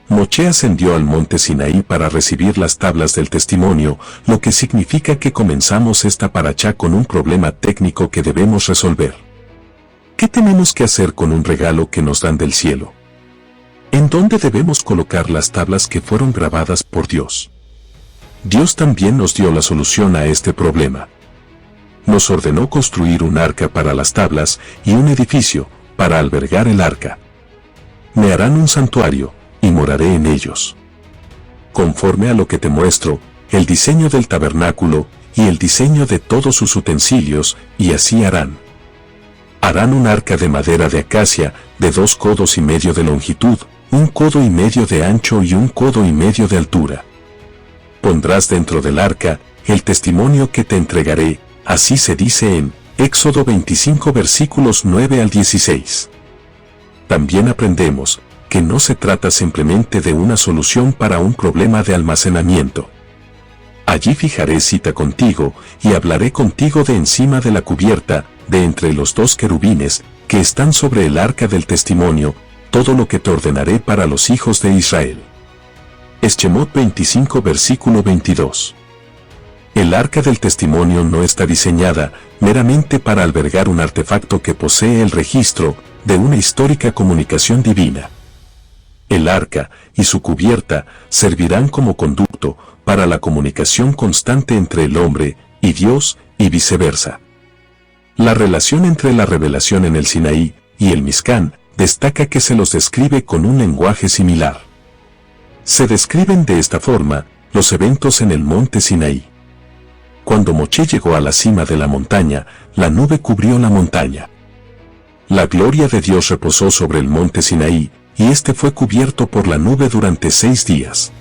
Moshe ascendió al monte Sinaí para recibir las tablas del testimonio, lo que significa que comenzamos esta parashá con un problema técnico que debemos resolver. ¿Qué tenemos que hacer con un regalo que nos dan del cielo? ¿En dónde debemos colocar las tablas que fueron grabadas por Dios? Dios también nos dio la solución a este problema. Nos ordenó construir un arca para las tablas y un edificio para albergar el arca. Me harán un santuario y moraré en ellos. Conforme a lo que te muestro, el diseño del tabernáculo y el diseño de todos sus utensilios, y así harán. Harán un arca de madera de acacia, de 2 codos y medio de longitud, 1 codo y medio de ancho y 1 codo y medio de altura. Pondrás dentro del arca el testimonio que te entregaré, así se dice en Éxodo 25 versículos 9 al 16. También aprendemos que no se trata simplemente de una solución para un problema de almacenamiento. Allí fijaré cita contigo y hablaré contigo de encima de la cubierta, de entre los 2 querubines, que están sobre el arca del testimonio, todo lo que te ordenaré para los hijos de Israel. Shemot 25 versículo 22. El arca del testimonio no está diseñada meramente para albergar un artefacto que posee el registro de una histórica comunicación divina. El arca y su cubierta servirán como conducto para la comunicación constante entre el hombre y Dios y viceversa. La relación entre la revelación en el Sinaí y el Mishkan destaca que se los describe con un lenguaje similar. Se describen de esta forma los eventos en el monte Sinaí. Cuando Moshe llegó a la cima de la montaña, la nube cubrió la montaña. La gloria de Dios reposó sobre el monte Sinaí, y este fue cubierto por la nube durante 6 días.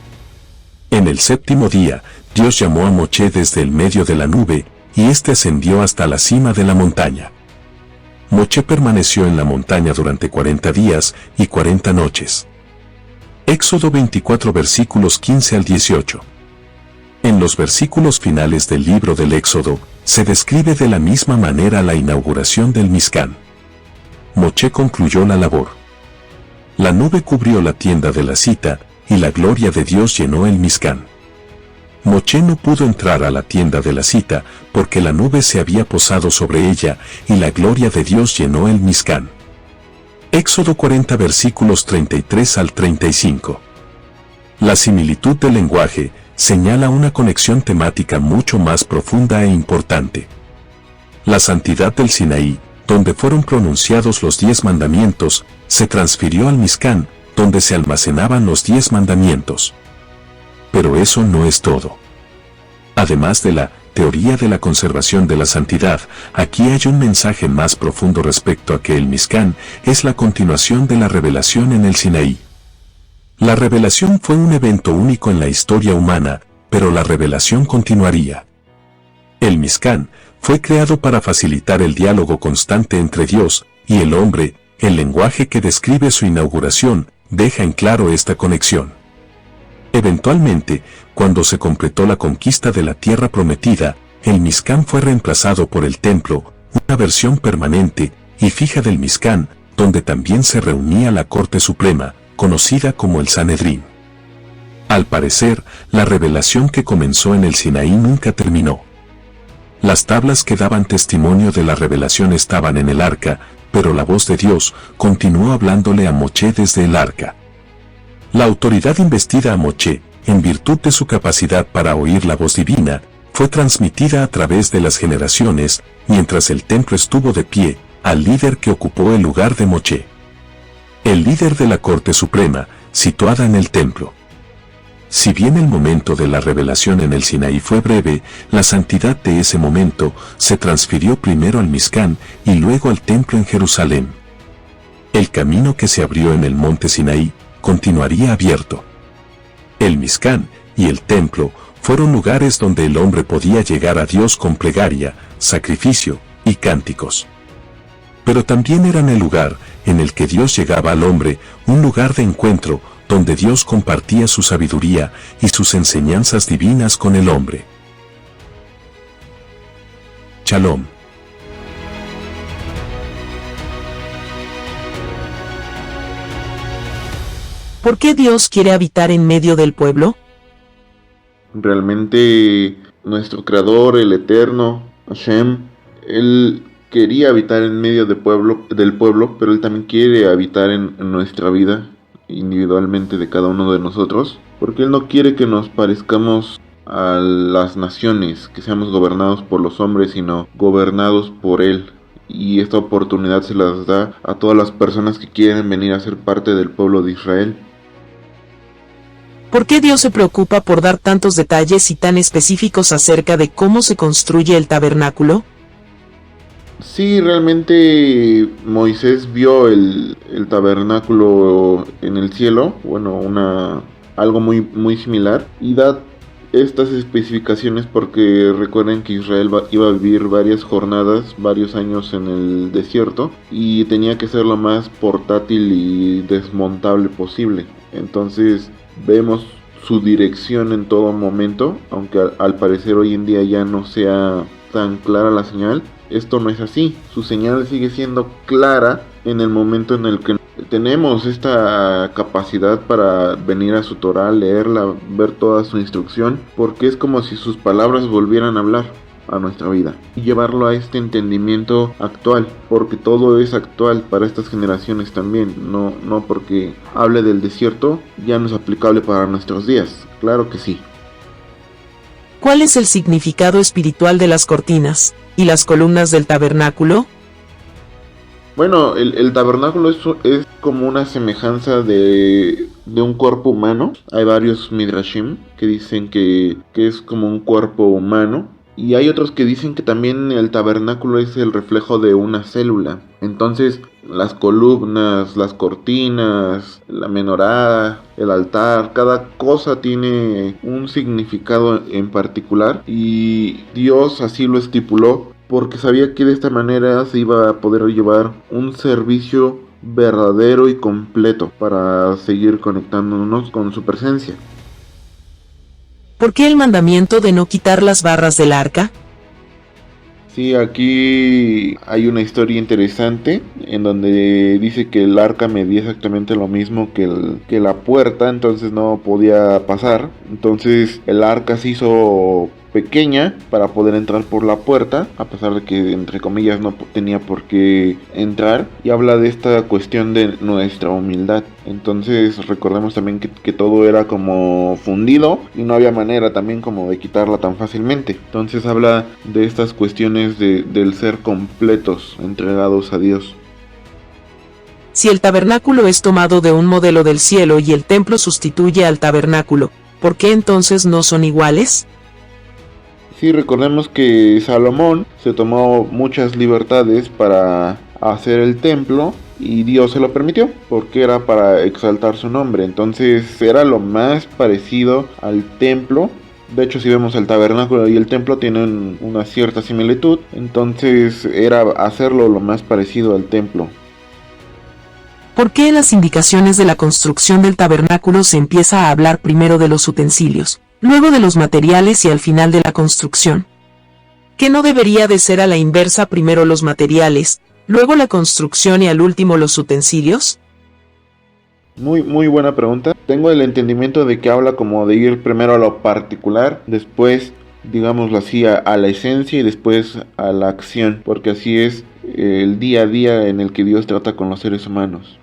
En el 7º día, Dios llamó a Moshe desde el medio de la nube, y éste ascendió hasta la cima de la montaña. Moshe permaneció en la montaña durante 40 días y 40 noches. Éxodo 24 versículos 15 al 18. En los versículos finales del libro del Éxodo, se describe de la misma manera la inauguración del Mishkan. Moshe concluyó la labor. La nube cubrió la tienda de la cita, y la gloria de Dios llenó el Mishkan. Moshe no pudo entrar a la tienda de la cita, porque la nube se había posado sobre ella, y la gloria de Dios llenó el Mishkan. Éxodo 40 versículos 33 al 35. La similitud del lenguaje señala una conexión temática mucho más profunda e importante. La santidad del Sinaí, donde fueron pronunciados los 10 mandamientos, se transfirió al Mishkan, donde se almacenaban los 10 mandamientos. Pero eso no es todo. Además de la teoría de la conservación de la santidad, aquí hay un mensaje más profundo respecto a que el Mishkan es la continuación de la revelación en el Sinaí. La revelación fue un evento único en la historia humana, pero la revelación continuaría. El Mishkan fue creado para facilitar el diálogo constante entre Dios y el hombre. El lenguaje que describe su inauguración deja en claro esta conexión. Eventualmente, cuando se completó la conquista de la tierra prometida, el Mishkan fue reemplazado por el templo, una versión permanente y fija del Mishkan, donde también se reunía la Corte Suprema, conocida como el Sanedrín. Al parecer, la revelación que comenzó en el Sinaí nunca terminó. Las tablas que daban testimonio de la revelación estaban en el arca, pero la voz de Dios continuó hablándole a Moshe desde el arca. La autoridad investida a Moshe, en virtud de su capacidad para oír la voz divina, fue transmitida a través de las generaciones, mientras el templo estuvo de pie, al líder que ocupó el lugar de Moshe. El líder de la Corte Suprema, situada en el templo. Si bien el momento de la revelación en el Sinaí fue breve, la santidad de ese momento se transfirió primero al Mishkan y luego al templo en Jerusalén. El camino que se abrió en el monte Sinaí continuaría abierto. El Mishkan y el templo fueron lugares donde el hombre podía llegar a Dios con plegaria, sacrificio y cánticos. Pero también eran el lugar en el que Dios llegaba al hombre, un lugar de encuentro, donde Dios compartía su sabiduría y sus enseñanzas divinas con el hombre. Shalom. ¿Por qué Dios quiere habitar en medio del pueblo? Realmente nuestro Creador, el Eterno, Hashem, Él quería habitar en medio del pueblo, pero Él también quiere habitar en nuestra vida, individualmente de cada uno de nosotros, porque Él no quiere que nos parezcamos a las naciones, que seamos gobernados por los hombres, sino gobernados por Él. Y esta oportunidad se las da a todas las personas que quieren venir a ser parte del pueblo de Israel. ¿Por qué Dios se preocupa por dar tantos detalles y tan específicos acerca de cómo se construye el tabernáculo? Sí, realmente Moisés vio el tabernáculo en el cielo, bueno, algo muy similar, y da estas especificaciones porque recuerden que Israel iba a vivir varias jornadas, varios años en el desierto, y tenía que ser lo más portátil y desmontable posible. Entonces vemos su dirección en todo momento, aunque al parecer hoy en día ya no sea tan clara la señal. Esto no es así, su señal sigue siendo clara en el momento en el que tenemos esta capacidad para venir a su Torah, leerla, ver toda su instrucción, porque es como si sus palabras volvieran a hablar a nuestra vida y llevarlo a este entendimiento actual, porque todo es actual para estas generaciones también, no porque hable del desierto ya no es aplicable para nuestros días, claro que sí. ¿Cuál es el significado espiritual de las cortinas y las columnas del tabernáculo? Bueno, el tabernáculo es como una semejanza de un cuerpo humano. Hay varios midrashim que dicen que es como un cuerpo humano. Y hay otros que dicen que también el tabernáculo es el reflejo de una célula. Entonces, las columnas, las cortinas, la menorá, el altar, cada cosa tiene un significado en particular. Y Dios así lo estipuló porque sabía que de esta manera se iba a poder llevar un servicio verdadero y completo para seguir conectándonos con su presencia. ¿Por qué el mandamiento de no quitar las barras del arca? Sí, aquí hay una historia interesante en donde dice que el arca medía exactamente lo mismo que la puerta, entonces no podía pasar. Entonces el arca se hizo pequeña para poder entrar por la puerta, a pesar de que entre comillas no tenía por qué entrar, y habla de esta cuestión de nuestra humildad. Entonces recordemos también que todo era como fundido y no había manera también como de quitarla tan fácilmente. Entonces habla de estas cuestiones del ser completos, entregados a Dios. Si el tabernáculo es tomado de un modelo del cielo y el templo sustituye al tabernáculo, ¿por qué entonces no son iguales? Sí, recordemos que Salomón se tomó muchas libertades para hacer el templo y Dios se lo permitió porque era para exaltar su nombre. Entonces era lo más parecido al templo. De hecho, si vemos el tabernáculo y el templo tienen una cierta similitud, entonces era hacerlo lo más parecido al templo. ¿Por qué en las indicaciones de la construcción del tabernáculo se empieza a hablar primero de los utensilios, luego de los materiales y al final de la construcción? ¿Qué no debería de ser a la inversa, primero los materiales, luego la construcción y al último los utensilios? Muy buena pregunta. Tengo el entendimiento de que habla como de ir primero a lo particular, después, digámoslo así, a la esencia y después a la acción, porque así es el día a día en el que Dios trata con los seres humanos.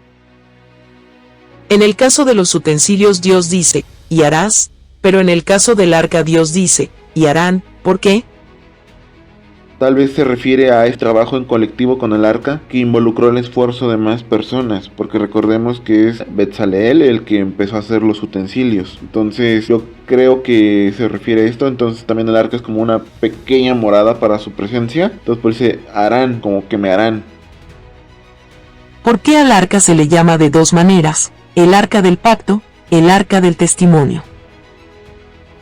En el caso de los utensilios Dios dice, y harás, pero en el caso del arca Dios dice, y harán, ¿por qué? Tal vez se refiere a este trabajo en colectivo con el arca que involucró el esfuerzo de más personas, porque recordemos que es Betzaleel el que empezó a hacer los utensilios. Entonces yo creo que se refiere a esto. Entonces también el arca es como una pequeña morada para su presencia. Entonces por eso dice harán, como que me harán. ¿Por qué al arca se le llama de dos maneras? El arca del pacto, el arca del testimonio.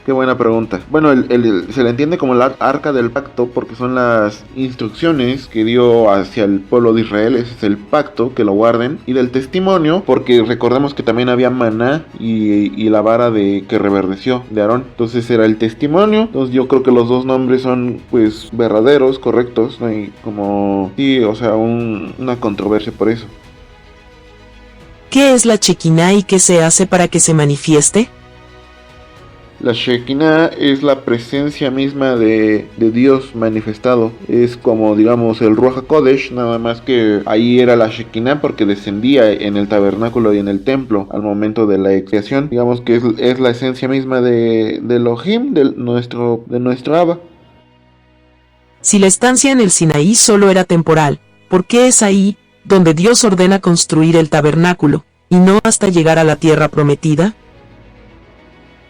Qué buena pregunta. Bueno, se le entiende como el arca del pacto porque son las instrucciones que dio hacia el pueblo de Israel. Ese es el pacto, que lo guarden. Y del testimonio, porque recordemos que también había maná y la vara que reverdeció de Aarón. Entonces era el testimonio. Entonces yo creo que los dos nombres son pues verdaderos, correctos. No hay como, sí, o sea, una controversia por eso. ¿Qué es la Shekinah y qué se hace para que se manifieste? La Shekinah es la presencia misma de Dios manifestado. Es como, digamos, el Ruach HaKodesh, nada más que ahí era la Shekinah porque descendía en el tabernáculo y en el templo al momento de la expiación. Digamos que es la esencia misma de Elohim, de nuestro Abba. Si la estancia en el Sinaí solo era temporal, ¿por qué es ahí donde Dios ordena construir el tabernáculo, y no hasta llegar a la tierra prometida?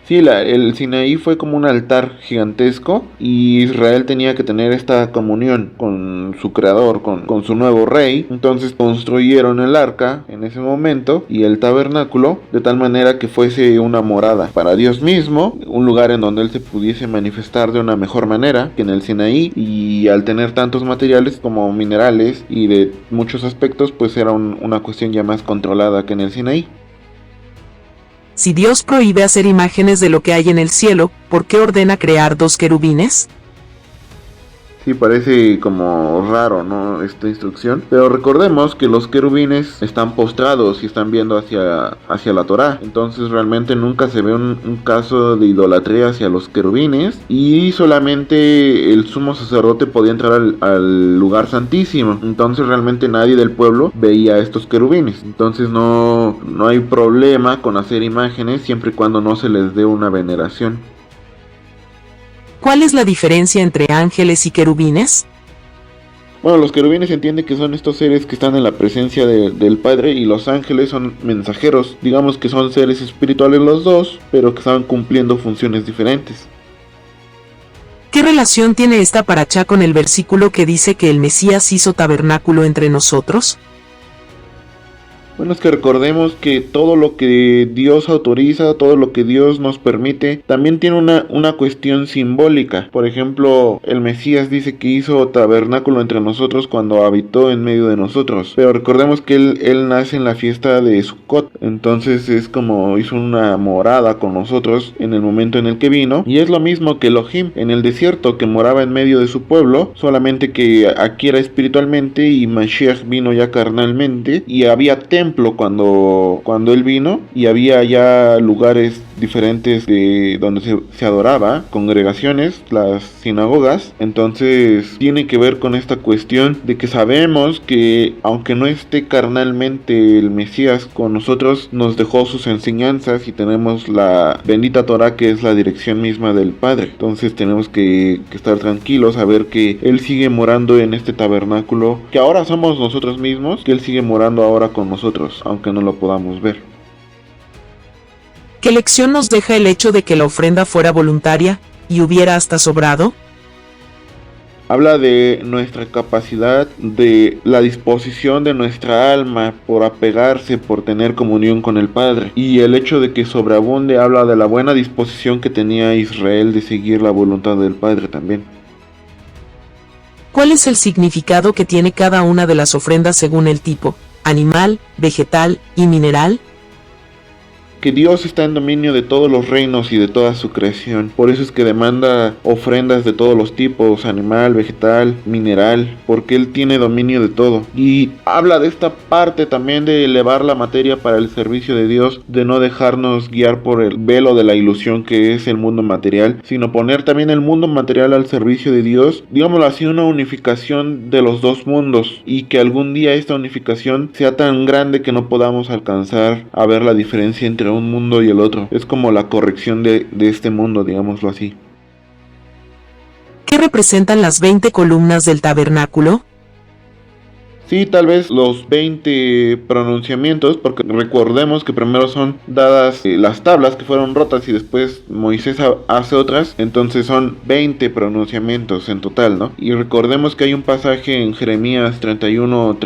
Sí, el Sinaí fue como un altar gigantesco y Israel tenía que tener esta comunión con su creador, con su nuevo rey. Entonces construyeron el arca en ese momento y el tabernáculo de tal manera que fuese una morada para Dios mismo, un lugar en donde él se pudiese manifestar de una mejor manera que en el Sinaí, y al tener tantos materiales como minerales y de muchos aspectos, pues era una cuestión ya más controlada que en el Sinaí. Si Dios prohíbe hacer imágenes de lo que hay en el cielo, ¿por qué ordena crear 2 querubines? Sí, parece como raro, ¿no? Esta instrucción. Pero recordemos que los querubines están postrados y están viendo hacia la Torá. Entonces realmente nunca se ve un caso de idolatría hacia los querubines. Y solamente el sumo sacerdote podía entrar al lugar santísimo. Entonces realmente nadie del pueblo veía a estos querubines. Entonces no hay problema con hacer imágenes siempre y cuando no se les dé una veneración. ¿Cuál es la diferencia entre ángeles y querubines? Bueno, los querubines se entiende que son estos seres que están en la presencia del Padre, y los ángeles son mensajeros. Digamos que son seres espirituales los dos, pero que están cumpliendo funciones diferentes. ¿Qué relación tiene esta parachá con el versículo que dice que el Mesías hizo tabernáculo entre nosotros? Bueno, es que recordemos que todo lo que Dios autoriza, todo lo que Dios nos permite, también tiene una cuestión simbólica. Por ejemplo, el Mesías dice que hizo tabernáculo entre nosotros cuando habitó en medio de nosotros. Pero recordemos que él nace en la fiesta de Sukkot. Entonces es como hizo una morada con nosotros en el momento en el que vino. Y es lo mismo que Elohim en el desierto, que moraba en medio de su pueblo, solamente que aquí era espiritualmente y Mashiach vino ya carnalmente, y había templo cuando él vino, y había ya lugares diferentes de donde se adoraba, congregaciones, las sinagogas. Entonces tiene que ver con esta cuestión de que sabemos que aunque no esté carnalmente el Mesías con nosotros, nos dejó sus enseñanzas y tenemos la bendita Torah, que es la dirección misma del Padre. Entonces tenemos que estar tranquilos, saber que Él sigue morando en este tabernáculo, que ahora somos nosotros mismos, que Él sigue morando ahora con nosotros, aunque no lo podamos ver. ¿Qué lección nos deja el hecho de que la ofrenda fuera voluntaria y hubiera hasta sobrado? Habla de nuestra capacidad, de la disposición de nuestra alma por apegarse, por tener comunión con el Padre. Y el hecho de que sobreabunde habla de la buena disposición que tenía Israel de seguir la voluntad del Padre también. ¿Cuál es el significado que tiene cada una de las ofrendas según el tipo, animal, vegetal y mineral? Que Dios está en dominio de todos los reinos y de toda su creación. Por eso es que demanda ofrendas de todos los tipos, animal, vegetal, mineral, porque Él tiene dominio de todo. Y habla de esta parte también de elevar la materia para el servicio de Dios, de no dejarnos guiar por el velo de la ilusión que es el mundo material, sino poner también el mundo material al servicio de Dios, digámoslo así, una unificación de los dos mundos, y que algún día esta unificación sea tan grande que no podamos alcanzar a ver la diferencia entre un mundo y el otro. Es como la corrección de este mundo, digámoslo así. ¿Qué representan las 20 columnas del tabernáculo? Sí, tal vez los 20 pronunciamientos, porque recordemos que primero son dadas las tablas que fueron rotas y después Moisés hace otras, entonces son 20 pronunciamientos en total, ¿no? Y recordemos que hay un pasaje en Jeremías 31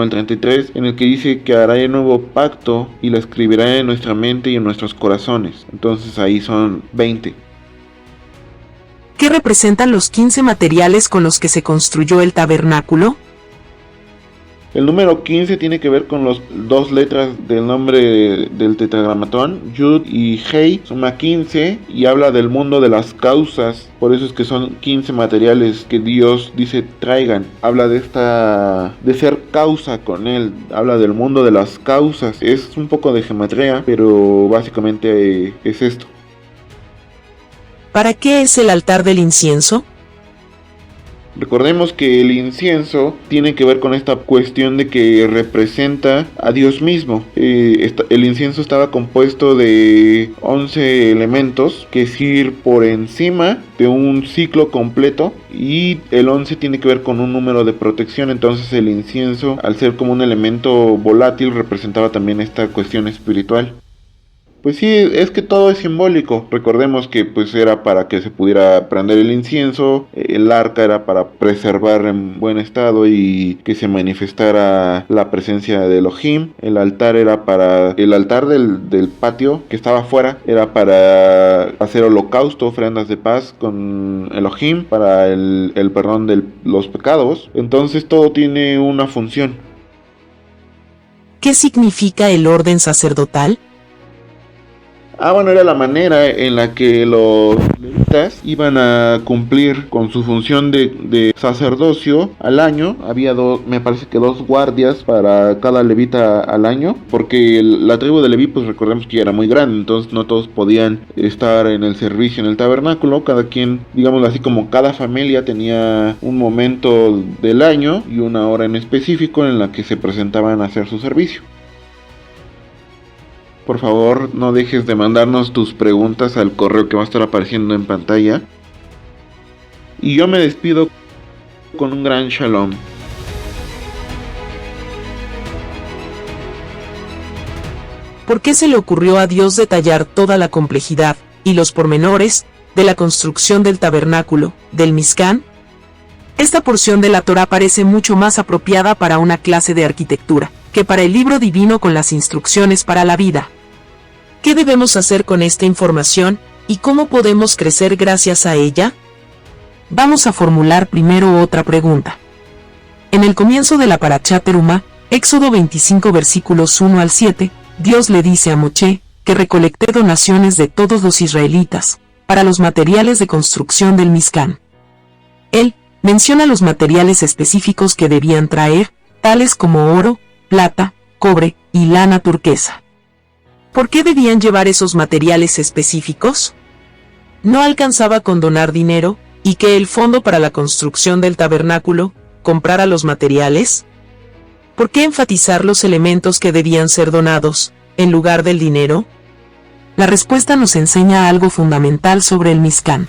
al 33 en el que dice que hará el nuevo pacto y la escribirá en nuestra mente y en nuestros corazones. Entonces ahí son 20. ¿Qué representan los 15 materiales con los que se construyó el tabernáculo? El número 15 tiene que ver con las dos letras del nombre del tetragramatón, Yud y Hei, suma 15 y habla del mundo de las causas. Por eso es que son 15 materiales que Dios dice traigan. Habla de ser causa con él, habla del mundo de las causas. Es un poco de gematría, pero básicamente es esto. ¿Para qué es el altar del incienso? Recordemos que el incienso tiene que ver con esta cuestión de que representa a Dios mismo. El incienso estaba compuesto de 11 elementos que es ir por encima de un ciclo completo, y el 11 tiene que ver con un número de protección. Entonces el incienso, al ser como un elemento volátil, representaba también esta cuestión espiritual. Pues sí, es que todo es simbólico. Recordemos que pues era para que se pudiera prender el incienso, el arca era para preservar en buen estado y que se manifestara la presencia de Elohim. El altar era para... El altar del patio que estaba afuera era para hacer holocausto, ofrendas de paz con Elohim, para el perdón de los pecados. Entonces todo tiene una función. ¿Qué significa el orden sacerdotal? Bueno, era la manera en la que los levitas iban a cumplir con su función de sacerdocio al año. Había me parece que 2 guardias para cada levita al año, porque la tribu de Leví, pues recordemos que era muy grande, entonces no todos podían estar en el servicio en el tabernáculo. Cada quien, digámoslo así, como cada familia tenía un momento del año y una hora en específico en la que se presentaban a hacer su servicio. Por favor, no dejes de mandarnos tus preguntas al correo que va a estar apareciendo en pantalla. Y yo me despido con un gran shalom. ¿Por qué se le ocurrió a Dios detallar toda la complejidad y los pormenores de la construcción del tabernáculo, del Mizcán? Esta porción de la Torá parece mucho más apropiada para una clase de arquitectura que para el libro divino con las instrucciones para la vida. ¿Qué debemos hacer con esta información y cómo podemos crecer gracias a ella? Vamos a formular primero otra pregunta. En el comienzo de la Parashá Terumá, Éxodo 25 versículos 1 al 7, Dios le dice a Moshe que recolecte donaciones de todos los israelitas para los materiales de construcción del Mizcán. Él menciona los materiales específicos que debían traer, tales como oro, plata, cobre y lana turquesa. ¿Por qué debían llevar esos materiales específicos? ¿No alcanzaba con donar dinero y que el fondo para la construcción del tabernáculo comprara los materiales? ¿Por qué enfatizar los elementos que debían ser donados en lugar del dinero? La respuesta nos enseña algo fundamental sobre el Mizcán.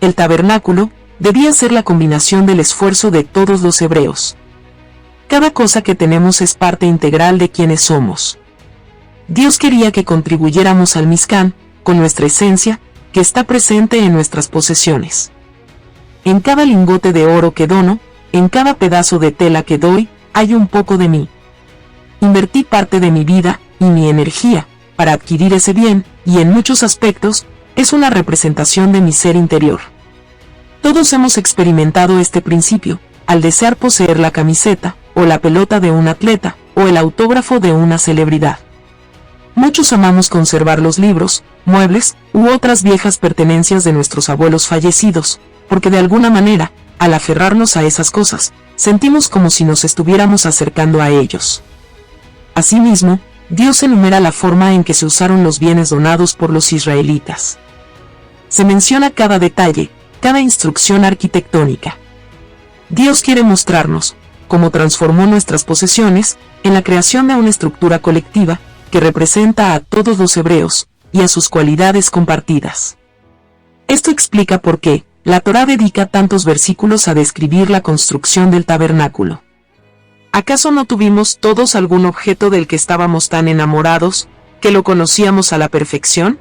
El tabernáculo debía ser la combinación del esfuerzo de todos los hebreos. Cada cosa que tenemos es parte integral de quienes somos. Dios quería que contribuyéramos al Mizcán con nuestra esencia, que está presente en nuestras posesiones. En cada lingote de oro que dono, en cada pedazo de tela que doy, hay un poco de mí. Invertí parte de mi vida y mi energía para adquirir ese bien, y en muchos aspectos, es una representación de mi ser interior. Todos hemos experimentado este principio, al desear poseer la camiseta, o la pelota de un atleta, o el autógrafo de una celebridad. Muchos amamos conservar los libros, muebles, u otras viejas pertenencias de nuestros abuelos fallecidos, porque de alguna manera, al aferrarnos a esas cosas, sentimos como si nos estuviéramos acercando a ellos. Asimismo, Dios enumera la forma en que se usaron los bienes donados por los israelitas. Se menciona cada detalle, cada instrucción arquitectónica. Dios quiere mostrarnos cómo transformó nuestras posesiones en la creación de una estructura colectiva que representa a todos los hebreos y a sus cualidades compartidas. Esto explica por qué la Torá dedica tantos versículos a describir la construcción del tabernáculo. ¿Acaso no tuvimos todos algún objeto del que estábamos tan enamorados, que lo conocíamos a la perfección?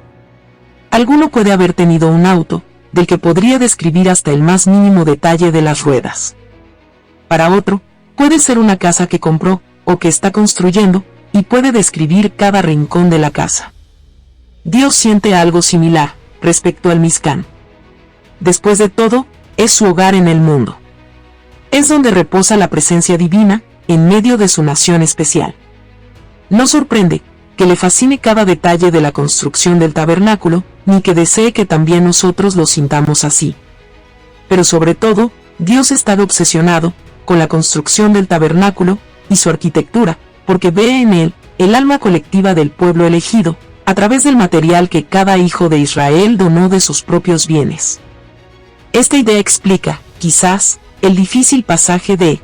Alguno puede haber tenido un auto, del que podría describir hasta el más mínimo detalle de las ruedas. Para otro, puede ser una casa que compró, o que está construyendo, y puede describir cada rincón de la casa. Dios siente algo similar respecto al Mizcán. Después de todo, es su hogar en el mundo. Es donde reposa la presencia divina, en medio de su nación especial. No sorprende que le fascine cada detalle de la construcción del tabernáculo, ni que desee que también nosotros lo sintamos así. Pero sobre todo, Dios estaba obsesionado con la construcción del tabernáculo y su arquitectura, porque ve en él el alma colectiva del pueblo elegido, a través del material que cada hijo de Israel donó de sus propios bienes. Esta idea explica, quizás, el difícil pasaje de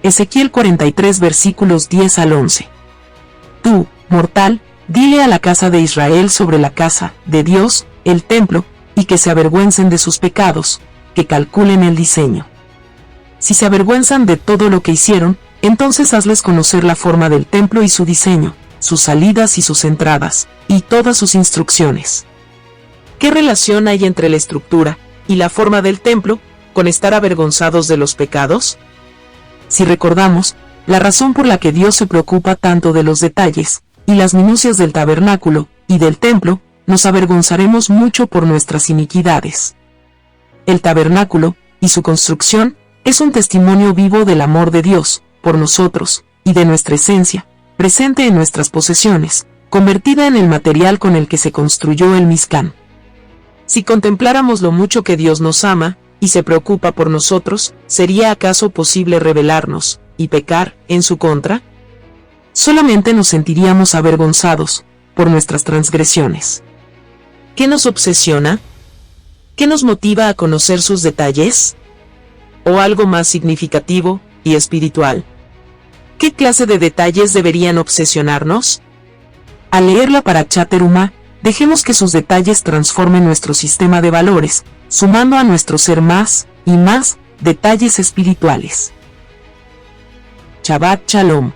Ezequiel 43 versículos 10 al 11. Tú, mortal, dile a la casa de Israel sobre la casa de Dios, el templo, y que se avergüencen de sus pecados, que calculen el diseño. Si se avergüenzan de todo lo que hicieron, entonces hazles conocer la forma del templo y su diseño, sus salidas y sus entradas, y todas sus instrucciones. ¿Qué relación hay entre la estructura y la forma del templo con estar avergonzados de los pecados? Si recordamos, la razón por la que Dios se preocupa tanto de los detalles y las minucias del tabernáculo y del templo, nos avergonzaremos mucho por nuestras iniquidades. El tabernáculo y su construcción es un testimonio vivo del amor de Dios por nosotros y de nuestra esencia, presente en nuestras posesiones, convertida en el material con el que se construyó el Mizcán. Si contempláramos lo mucho que Dios nos ama y se preocupa por nosotros, ¿sería acaso posible rebelarnos y pecar en su contra? Solamente nos sentiríamos avergonzados por nuestras transgresiones. ¿Qué nos obsesiona? ¿Qué nos motiva a conocer sus detalles? ¿O algo más significativo y espiritual? ¿Qué clase de detalles deberían obsesionarnos? Al leer la Parashat Terumá, dejemos que sus detalles transformen nuestro sistema de valores, sumando a nuestro ser más y más detalles espirituales. Shabbat Shalom.